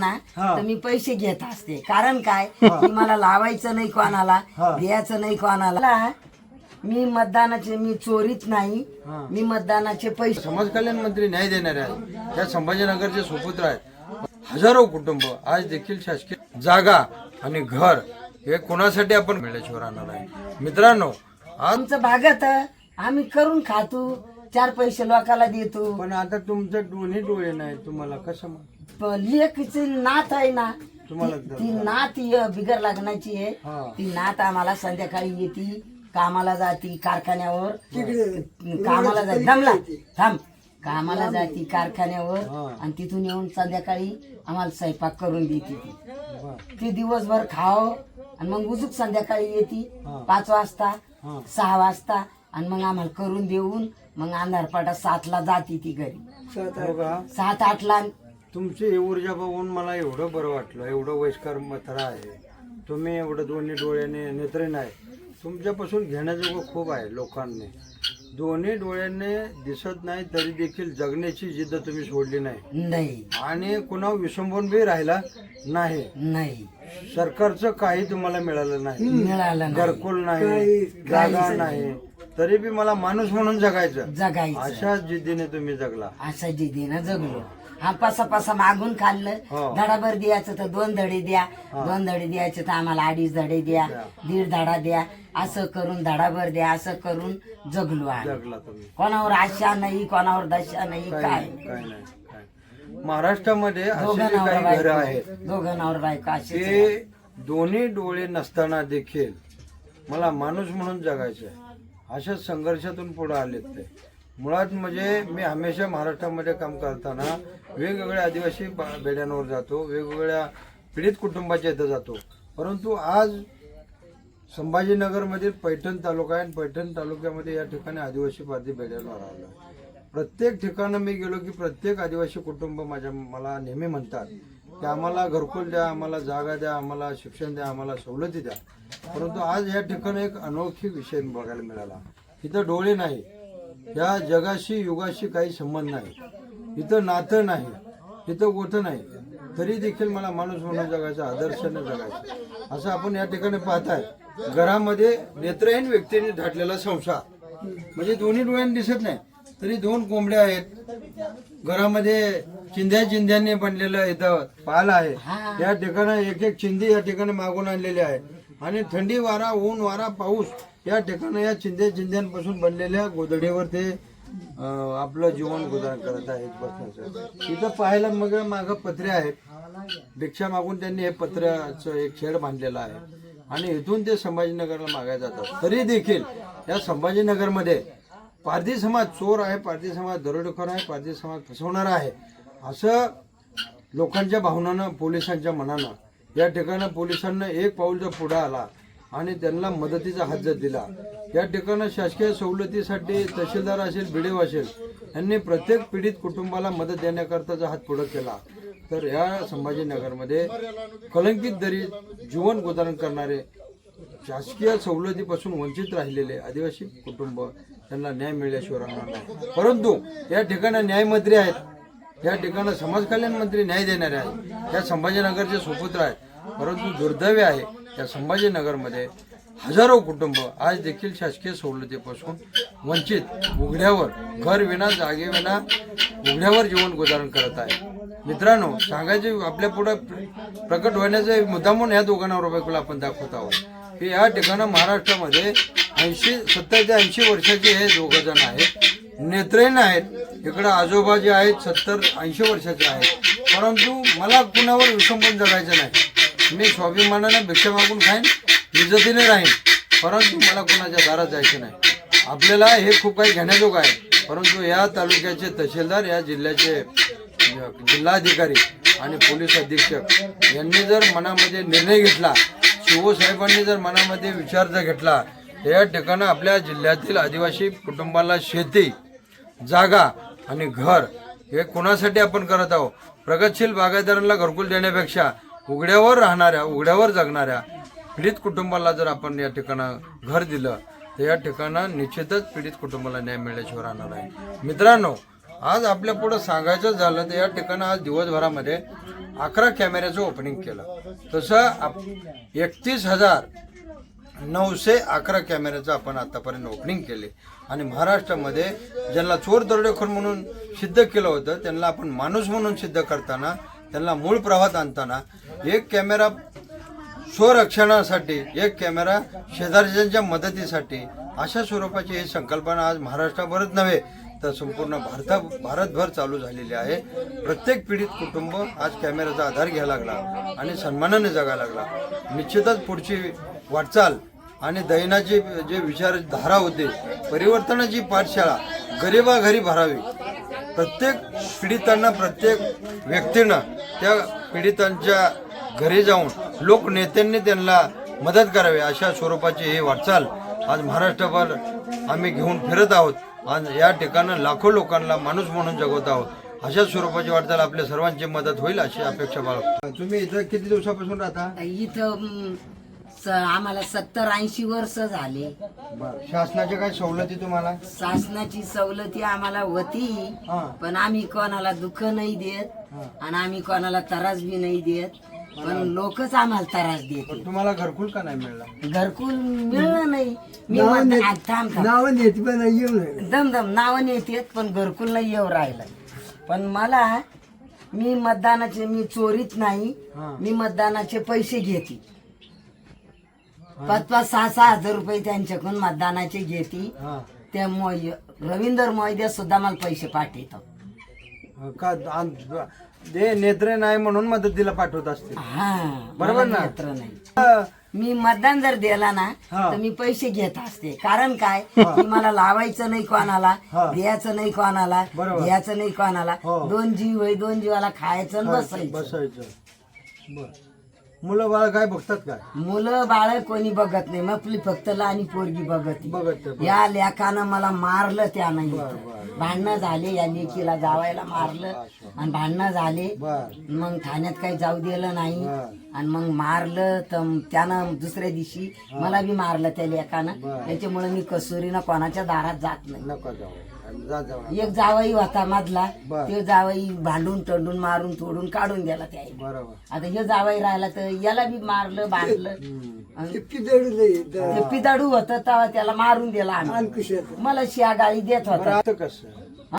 ना तर मी पैसे घेत असते. कारण काय की मला लावायचं नाही कोणाला, द्यायचं नाही कोणाला. मी मतदानाचे, मी चोरीत नाही, मी मतदानाचे पैसे. समाज कल्याण मंत्री न्याय देणारे आहेत, त्या संभाजीनगरचे सुपुत्र आहेत. हजारो कुटुंब आज देखील शासकीय जागा आणि घर हे कोणासाठी आपण मिळाल्याशिवाय राहणार आहे. मित्रांनो, आमचं भागत आम्ही करून खातो, 4 पैसे लोकाला देतो. पण आता तुमचं दोन्ही डोळे नाही, तुम्हाला कसं लेकीची नात आहे ना, तुम्हाला ती नात बिगर लग्नाची आहे. ती नात आम्हाला संध्याकाळी येते, कामाला जाती कारखान्यावर, कामाला जाती, थांब, कामाला जाती कारखान्यावर आणि तिथून येऊन संध्याकाळी आम्हाला स्वयंपाक करून देते. ती दिवसभर खाव आणि मग उजूक संध्याकाळी येते 5 वाजता 6 वाजता आणि मग आम्हाला करून देऊन मग अंधारपाटा 7ला जाती ती घरी, 7-8ला. तुमची ऊर्जा बघून मला एवढं बरं वाटलं. एवढं वयस्कर म्हातारा आहे तुम्ही, एवढं दोन्ही डोळ्याने नेत्रहीन आहे. तुमच्यापासून घेण्याजोगं खूप आहे लोकांनी. दोन्ही डोळ्याने दिसत नाही तरी देखील जगण्याची जिद्द तुम्ही सोडली नाही आणि कुणावर विसंबून बी राहिला नाही. सरकारचं काही तुम्हाला मिळालं नाही, घरकुल नाही, जागा नाही, तरी बी मला माणूस म्हणून जगायचं. अशा जिद्दीने तुम्ही जगला. अशा जिद्दीनं जगलो. हा पासा मागून खाल्लं. धडाभर द्यायचं तर 2 धडे द्या, 2 धडे द्यायचे तर आम्हाला 2.5 धडे द्या, 1.5 धडा द्या, असं करून धडाभर द्या, असं करून जगलो. जगला तुम्ही. कोणावर आशा नाही, कोणावर दशा नाही, काय नाही. महाराष्ट्रामध्ये असे काही घर आहेत, दोघं नवरा बायको असे, ते दोन्ही डोळे नसताना देखील मला माणूस म्हणून जगायचं आहे. अशा संघर्षातून पुढे आलेत ते. मुळात म्हणजे मी हमेशा महाराष्ट्रामध्ये काम करताना वेगवेगळ्या आदिवासी बेड्यांवर जातो, वेगवेगळ्या पीडित कुटुंबाच्या इथं जातो. परंतु आज संभाजीनगरमधील पैठण तालुका आहे आणि पैठण तालुक्यामध्ये या ठिकाणी आदिवासी पारधी बेड्यांवर आलो. प्रत्येक ठिकाणी मी गेलो की प्रत्येक आदिवासी कुटुंब मला नेहमी म्हणतात की आम्हाला घरकुल द्या, आम्हाला जागा द्या, आम्हाला शिक्षण द्या, आम्हाला सवलती द्या. परंतु आज या ठिकाणी एक अनोखी विषय बघायला मिळाला. इथं डोळे नाही, या जगाशी युगाशी काही संबंध नाही, इथं नातं नाही, इथं गोतं नाही, तरी देखील मला माणूस म्हणून जगायचं, आदर्शाने जगायचं. असं आपण या ठिकाणी पाहताय. घरामध्ये नेत्रहीन व्यक्तीने धाटलेला संसार, म्हणजे दोन्ही डोळ्यांनी दिसत नाही तरी 2 कोंबड्या आहेत. घरामध्ये चिंध्यांनी बनलेलं इथं पाल आहे. या ठिकाणी एक चिंधी या ठिकाणी मागून आणलेली आहे आणि थंडी वारा, ऊन वारा, पाऊस या ठिकाणी या चिंध्यांपासून बनलेल्या गोधडीवर ते आपलं जीवन गुजारण करत आहेत बसण्याचं. इथं पाहायला मग मागं पत्रे आहेत. भिक्षा मागून त्यांनी हे पत्र्याचं एक शेड बांधलेलं आहे आणि इथून ते संभाजीनगरला मागायला जातात. तरी देखील या संभाजीनगरमध्ये पारधी समाज चोर आहे, पारधी समाज दरोडेखोर आहे, पारधी समाज फसवणारा आहे असं लोकांच्या भावनानं, पोलिसांच्या मनानं या ठिकाणी पोलिसांना एक पाऊल जर पुढे आला आणि त्यांना मदतीचा हात जर दिला. या ठिकाणी शासकीय सवलतीसाठी तहसीलदार असेल, BDO असेल, यांनी प्रत्येक पीडित कुटुंबाला मदत देण्याकरताचा हात पुढे केला तर या संभाजीनगरमध्ये कलंकित दरी जीवन गुजारण करणारे, शासकीय सवलतीपासून वंचित राहिलेले आदिवासी कुटुंब त्यांना न्याय मिळाल्याशिवाय राहणार नाही. परंतु या ठिकाणी न्यायमंत्री आहेत, या ठिकाणी समाज कल्याण मंत्री न्याय देणारे आहेत, या संभाजीनगरचे सुपुत्र आहेत. परंतु दुर्दैव आहे या संभाजीनगरमध्ये हजारो कुटुंब आज देखील शासकीय सवलतीपासून वंचित, उघड्यावर, घर विना, जागे विना, उघड्यावर जीवन गुजारण करत आहे. मित्रांनो, सांगायचे आपल्या पुढे प्रकट होण्याचा मुद्दा म्हणून ह्या दोघांना बायकोला आपण दाखवत आहोत की या ठिकाणी महाराष्ट्रामध्ये 70 ते 80 वर्षाचे हे 2 जण आहेत. नेत्रहीन आहेत. इकडं आजोबा जे आहेत 70-80 वर्षाचे आहेत. परंतु मला कुणावर विसंबून जगायचं नाही. मी स्वाभिमानानं भिक्षा मागून खाईन, इज्जतीने राहीन, परंतु मला कुणाच्या दारात जायचं नाही. आपल्याला हे खूप काही घेण्याजोगं आहे. परंतु या तालुक्याचे तहसीलदार, या जिल्ह्याचे जिल्हाधिकारी आणि पोलीस अधीक्षक यांनी जर मनामध्ये निर्णय घेतला, शिवसाहेबांनी जर मनामध्ये विचार जर घेतला, या ठिकाणी आपल्या जिल्ह्यातील आदिवासी कुटुंबाला शेती, जागा आणि घर हे कोणासाठी आपण करत आहोत. प्रगतशील बागायतदारांना घरकुल देण्यापेक्षा उघड्यावर राहणाऱ्या, उघड्यावर जगणाऱ्या पीडित कुटुंबाला जर आपण या ठिकाणी घर दिलं तर या ठिकाणी निश्चितच पीडित कुटुंबाला न्याय मिळाल्याशिवाय राहणार आहे. मित्रांनो, आज आपल्या पुढे सांगायचं झालं तर या ठिकाणी आज दिवसभरामध्ये 11 कॅमेऱ्याचं ओपनिंग केलं. तसं 31,911 कॅमेऱ्याचं आपण आतापर्यंत ओपनिंग केले आणि महाराष्ट्रामध्ये ज्यांना चोर दरोडेखोर म्हणून सिद्ध केलं होतं त्यांना आपण माणूस म्हणून सिद्ध करताना, त्यांना मूळ प्रवाहात आणताना, एक कॅमेरा स्वरक्षणासाठी, एक कॅमेरा शेजारच्यांच्या मदतीसाठी, अशा स्वरूपाची ही संकल्पना आज महाराष्ट्राभरच नव्हे तर संपूर्ण भारतभर चालू झालेली आहे. प्रत्येक पीडित कुटुंब आज कॅमेऱ्याचा आधार घ्यायला लागला आणि सन्मानाने जगायला लागला. निश्चितच पुढची वाटचाल आणि दैनाची जे विचारधारा होते, परिवर्तनाची पाठशाळा गरिबाघरी भरावी. प्रत्येक पीडितांना, प्रत्येक व्यक्तीनं त्या पीडितांच्या घरी जाऊन लोकनेत्यांनी त्यांना मदत करावी, अशा स्वरूपाची ही वाटचाल आज महाराष्ट्रभर आम्ही घेऊन फिरत आहोत. आज या ठिकाणी लाखो लोकांना माणूस म्हणून जगवत आहोत. अशा स्वरूपाची वाटचाल आपल्या सर्वांची मदत होईल अशी अपेक्षा बाळगतो. तुम्ही इथं किती दिवसापासून राहता? इथं आम्हाला 70-80 वर्ष झाले. शासनाच्या काही सवलती तुम्हाला? शासनाची सवलती आम्हाला होती, पण आम्ही कोणाला दुःख नाही देत आणि आम्ही कोणाला त्रास बी नाही देत, पण लोकच आम्हाला त्रास देते. तुम्हाला घरकुल का नाही मिळाला? घरकुल मिळलं नाही. मी दमदम नावं येतेत पण घरकुल नाही येऊ राहिलं. पण मला मी मतदानाचे, मी चोरीत नाही, मी मतदानाचे पैसे घेते. 5-6 हजार रुपये त्यांच्याकडून मतदानाचे घेते. त्या रवींद्र मोहिते सुद्धा मला पैसे पाठवतो का? नेत्र नाही म्हणून मदतीला पाठवत असते. बरोबर ना? नेत्र नाही. मी मतदान जर दिला ना तर मी पैसे घेत असते. कारण काय की मला लावायचं नाही कोणाला, द्यायचं नाही कोणाला, द्यायचं नाही कोणाला. 2 जीव आहे, 2 जीवाला खायचं आणि बसायचं. मुलं बाळ काय बघतात काय? मुलं बाळ कोणी बघत नाही, आपली फक्त लहानी पोरगी बघत. या लेकानं मला मारलं, त्यानं भांडणं झाले, या लेकीला जावायला मारलं आणि भांडणं झाले. मग ठाण्यात काही जाऊ दिलं नाही आणि मग मारलं तर त्यानं दुसऱ्या दिवशी मला बी मारलं त्या लेकानं. त्याच्यामुळे मी कसुरीनं कोणाच्या दारात जात नाही. एक जावई होता मधला, ते जावई भांडून टंडून मारून तोडून काढून गेला त्या. आता हे जावई राहिला तर याला बी मारलं, बांधलं. पिदाडू होत तेव्हा त्याला मारून दिला आम्ही. मला शिया गाळी देत होता.